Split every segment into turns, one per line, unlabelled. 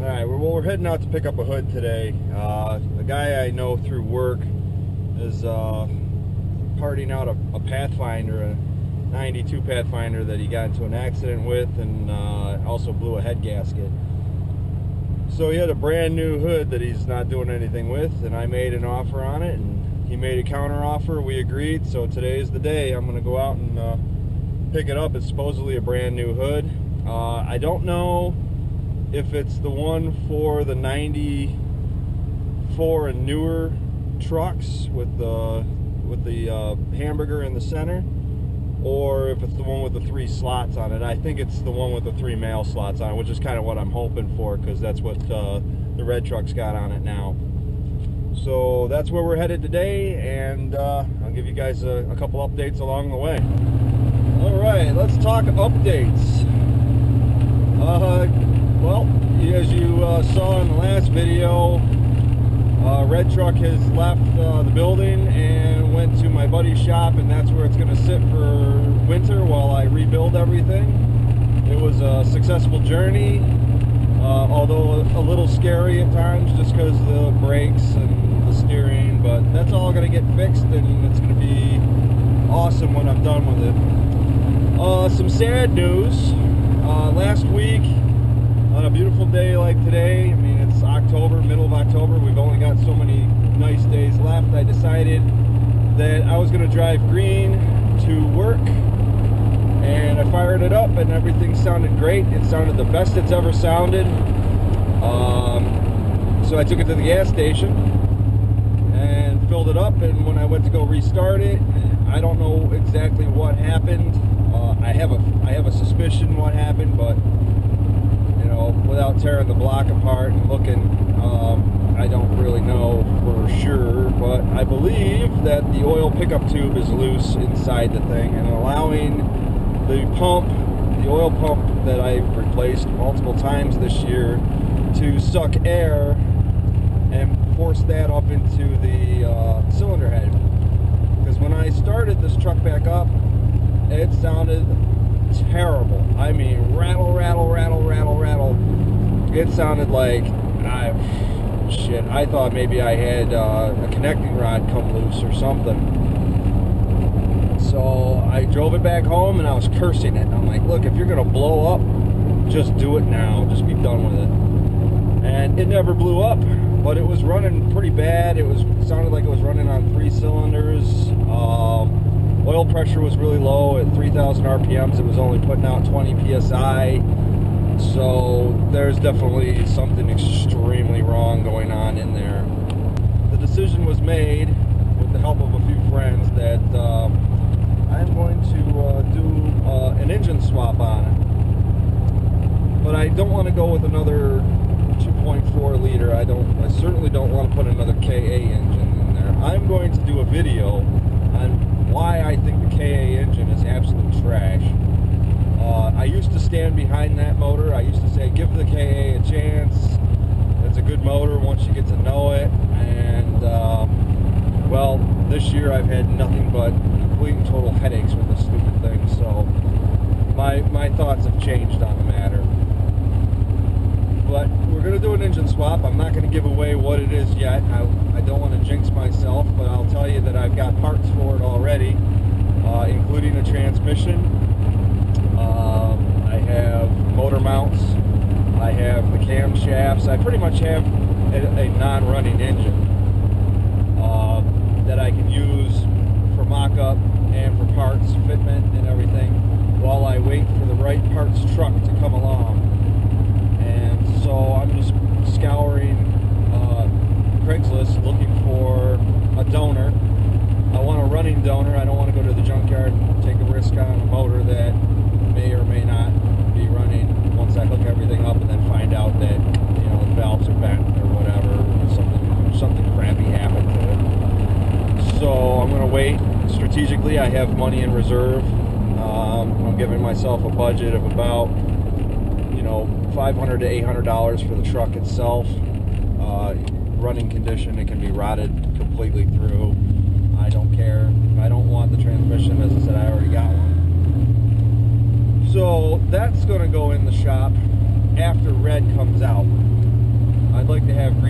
Alright, well, we're heading out to pick up a hood today. A guy I know through work is parting out a Pathfinder, a 92 Pathfinder that he got into an accident with, and also blew a head gasket. So he had a brand new hood that he's not doing anything with, and I made an offer on it, and he made a counter offer. We agreed, so today is the day. I'm going to go out and pick it up. It's supposedly a brand new hood. I don't know if it's the one for the 94 and newer trucks with the hamburger in the center, or if it's the one with the 3 slots on it. I think it's the one with the 3 mail slots on it, which is kind of what I'm hoping for, because that's what the red truck's got on it now. So that's where we're headed today, and I'll give you guys a couple updates along the way. Alright, let's talk updates. Well, as you saw in the last video, red truck has left the building and went to my buddy's shop, and that's where it's going to sit for winter while I rebuild everything. It was a successful journey, although a little scary at times just because of the brakes and the steering, but that's all going to get fixed, and it's going to be awesome when I'm done with it. Some sad news. Last week, on a beautiful day like today, I mean, it's October, middle of October, we've only got so many nice days left. I decided that I was going to drive green to work, and I fired it up, and everything sounded great. It sounded the best it's ever sounded. So I took it to the gas station and filled it up, and when I went to go restart it, I don't know exactly what happened. I have a suspicion what happened, but you know, without tearing the block apart and looking, I don't really know for sure, but I believe that the oil pickup tube is loose inside the thing and allowing the oil pump that I've replaced multiple times this year to suck air and force that up into the cylinder head. Because when I started this truck back up, it sounded terrible. I mean, rattle, rattle, rattle, rattle, rattle. It sounded like, shit, I thought maybe I had a connecting rod come loose or something. So I drove it back home and I was cursing it. I'm like, look, if you're gonna blow up, just do it now. Just be done with it. And it never blew up, but it was running pretty bad. It sounded like it was running on 3 cylinders. Oil pressure was really low at 3,000 RPMs. It was only putting out 20 PSI. So there's definitely something extremely wrong going on in there. The decision was made with the help of a few friends that I'm going to do an engine swap on it. But I don't want to go with another 2.4 liter. I certainly don't want to put another KA engine in there. I'm going to do a video on why I think the KA engine is absolute trash. I used to stand behind that motor. I used to say, give the KA a chance. It's a good motor once you get to know it. And, well, this year I've had nothing but complete and total headaches with this stupid thing. So my thoughts have changed on the matter. But we're going to do an engine swap. I'm not going to give away what it is yet. I don't want to jinx myself, but I'll tell you that I've got parts for it already, including a transmission. I have motor mounts. I have the camshafts. I pretty much have a non-running engine that I can use for mock-up and for parts, fitment, and everything while I wait for the right parts truck to come along. And so I'm just scouring Craigslist looking for a donor. I want a running donor. I don't want to go to the junkyard and take a risk on a motor that may or may not be running once I hook everything up and then find out that, you know, the valves are bent or whatever, or something crappy happened to it. So I'm going to wait strategically. I have money in reserve. I'm giving myself a budget of about, you know, $500 to $800 for the truck itself. Running condition, it can be rotted completely through. I don't care. I don't want the transmission. As I said, I already got one. So that's going to go in the shop after red comes out.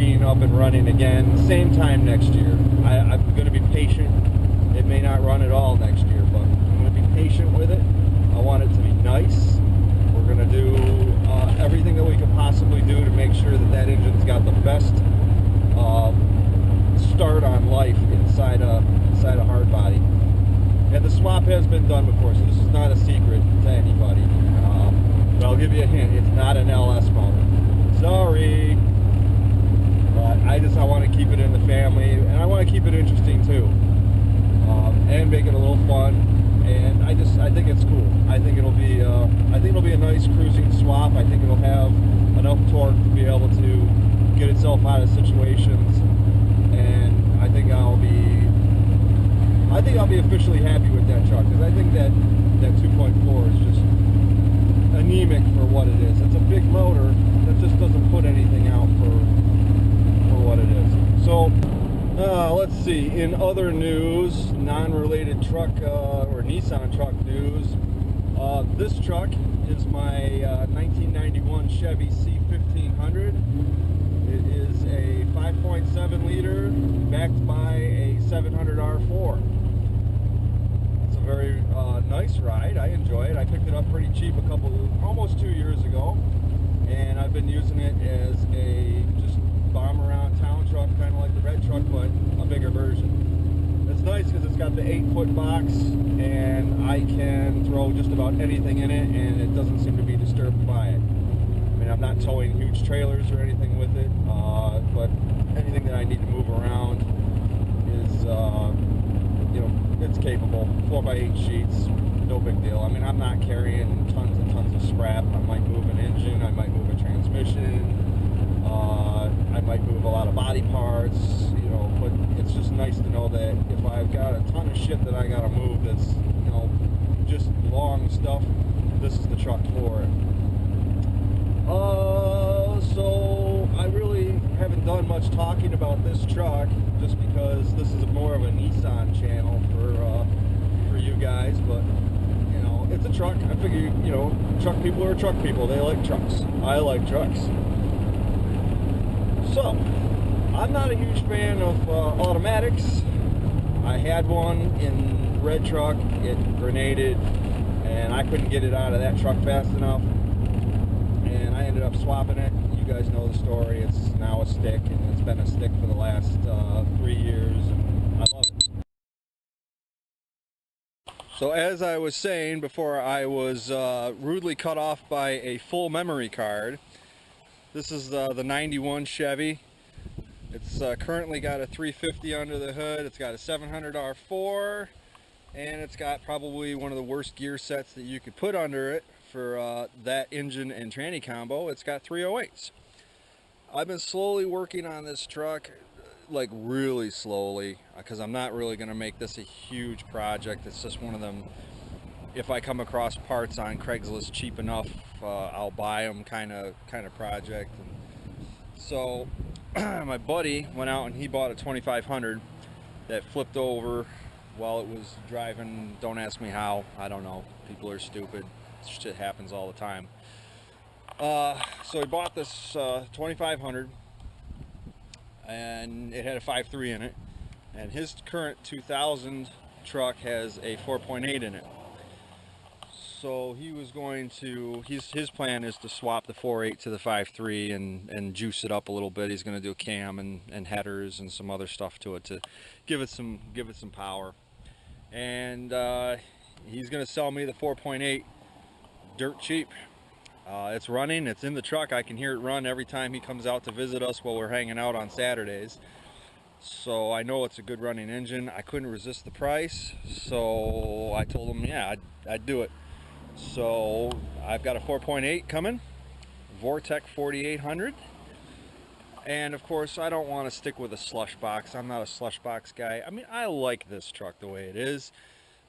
being up and running again, same time next year. I'm going to be patient. It may not run at all next year, but I'm going to be patient with it. I want it to be nice. We're going to do everything that we can possibly do to make sure that that engine's got the best start on life inside a hardbody. And the swap has been done before, so this is not a secret to anybody. But I'll give you a hint, it's not an LS motor. Sorry. But I want to keep it in the family, and I want to keep it interesting too. And make it a little fun. And I think it's cool. I think it'll be a nice cruising swap. I think it'll have enough torque to be able to get itself out of situations. And I think I'll be officially happy with that truck, because I think that 2.4 is just anemic for what it is. It's a big motor that just doesn't put anything out for what it is. So let's see, in other news, non-related truck or Nissan truck news, this truck is my 1991 Chevy C1500. It is a 5.7 liter backed by a 700 R4. It's a very nice ride. I enjoy it. I picked it up pretty cheap almost 2 years ago, and I've been using it as a just bomb around town truck, kind of like the red truck, but a bigger version. It's nice because it's got the 8-foot box, and I can throw just about anything in it, and it doesn't seem to be disturbed by it. I mean, I'm not towing huge trailers or anything with it, but anything that I need to move around is, it's capable. 4x8 sheets, no big deal. I mean, I'm not carrying tons and tons of scrap. I might move an engine, I might move a transmission, I might move a lot of body parts, but it's just nice to know that if I've got a ton of shit that I gotta move that's, just long stuff, this is the truck for it. So I really haven't done much talking about this truck, just because this is more of a Nissan channel for you guys, but it's a truck. I figure, truck people are truck people. They like trucks. I like trucks. So, I'm not a huge fan of automatics. I had one in red truck. It grenaded, and I couldn't get it out of that truck fast enough. And I ended up swapping it. You guys know the story. It's now a stick, and it's been a stick for the last 3 years, and I love it. So as I was saying before, I was rudely cut off by a full memory card. This is the 91 Chevy. It's currently got a 350 under the hood. It's got a 700 R4, and it's got probably one of the worst gear sets that you could put under it for that engine and tranny combo. It's got 308s. I've been slowly working on this truck, like really slowly, because I'm not really going to make this a huge project. It's just one of them, if I come across parts on Craigslist cheap enough, I'll buy them kind of project. And so my buddy went out and he bought a 2500 that flipped over while it was driving. Don't ask me how. I don't know. People are stupid. Shit happens all the time. So he bought this 2500, and it had a 5.3 in it, and his current 2000 truck has a 4.8 in it. So he was going to, his plan is to swap the 4.8 to the 5.3 and juice it up a little bit. He's going to do a cam and headers and some other stuff to it to give it some power. And he's going to sell me the 4.8 dirt cheap. It's running, it's in the truck. I can hear it run every time he comes out to visit us while we're hanging out on Saturdays. So I know it's a good running engine. I couldn't resist the price, so I told him, yeah, I'd do it. So I've got a 4.8 coming, Vortec 4800. And of course, I don't want to stick with a slush box. I'm not a slush box guy. I mean, I like this truck the way it is.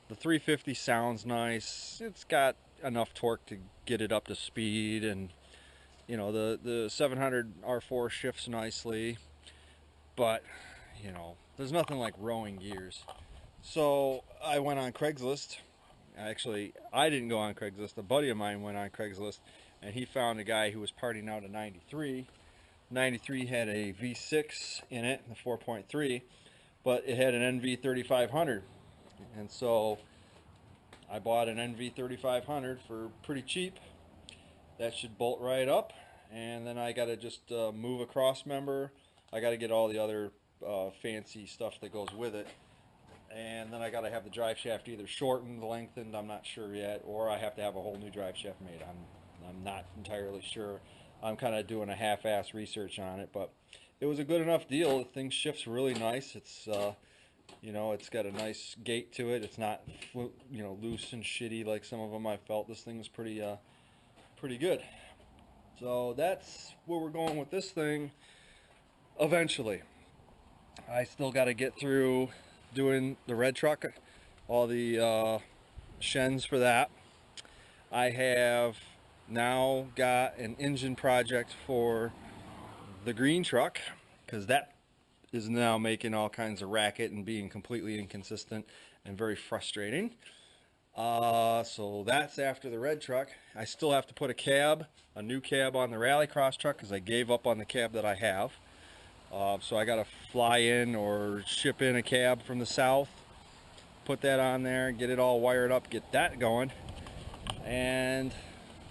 The 350 sounds nice. It's got enough torque to get it up to speed, and the 700 R4 shifts nicely, but there's nothing like rowing gears. So I went on Craigslist. Actually, I didn't go on Craigslist. A buddy of mine went on Craigslist, and he found a guy who was parting out a 93 93 had a V6 in it, the 4.3, but it had an NV3500, and so I bought an NV3500 for pretty cheap. That should bolt right up, and then I got to just move a cross member. I got to get all the other fancy stuff that goes with it, and then I got to have the drive shaft either shortened, lengthened, I'm not sure yet, or I have to have a whole new drive shaft made. I'm not entirely sure. I'm kind of doing a half-ass research on it, but it was a good enough deal. The thing shifts really nice. It's you know, it's got a nice gait to it. It's not, you know, loose and shitty like some of them I felt. This thing was pretty good. So that's where we're going with this thing eventually. I still got to get through doing the red truck, all the shens for that. I have now got an engine project for the green truck, because that is now making all kinds of racket and being completely inconsistent and very frustrating. So that's after the red truck. I still have to put a new cab on the rallycross truck, because I gave up on the cab that I have. So I got to fly in or ship in a cab from the south, put that on there, get it all wired up, get that going, and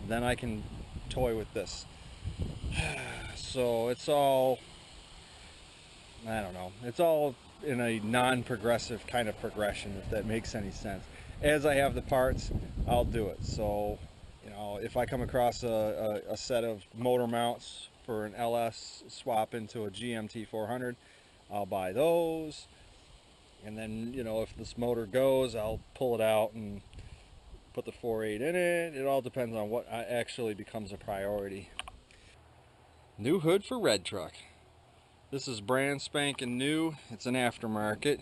then I can toy with this. So it's all, I don't know, it's all in a non-progressive kind of progression, if that makes any sense. As I have the parts, I'll do it. So, you know, if I come across a set of motor mounts for an LS swap into a GMT 400, I'll buy those. And then, you know, if this motor goes, I'll pull it out and put the 4.8 in it. It all depends on what actually becomes a priority. New hood for red truck. This is brand spanking new. It's an aftermarket,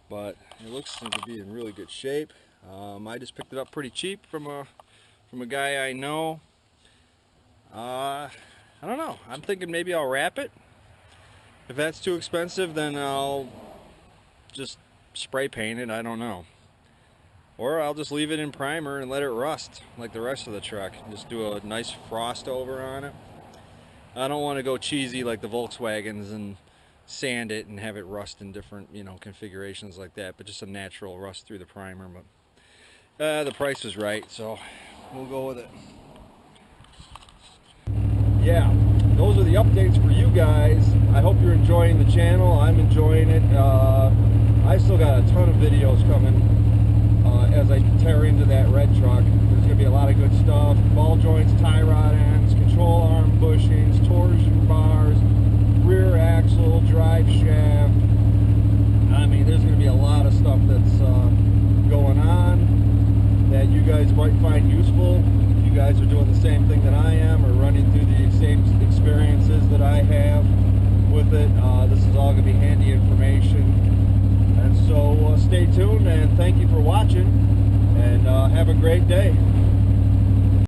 but it looks to be in really good shape. I just picked it up pretty cheap from a guy I know. I don't know. I'm thinking maybe I'll wrap it. If that's too expensive, then I'll just spray paint it. I don't know. Or I'll just leave it in primer and let it rust like the rest of the truck. Just do a nice frost over on it. I don't want to go cheesy like the Volkswagens and sand it and have it rust in different, you know, configurations like that, but just a natural rust through the primer. But the price is right, so we'll go with it. Yeah, those are the updates for you guys. I hope you're enjoying the channel. I'm enjoying it. I still got a ton of videos coming as I tear into that red truck. There's going to be a lot of good stuff. Ball joints, tie rod ends, control arm bushings, torsion bars, rear axle, drive shaft. I mean, there's going to be a lot of stuff that's going on that you guys might find useful. If you guys are doing the same thing that I am, or running through the same experiences that I have with it, this is all going to be handy information.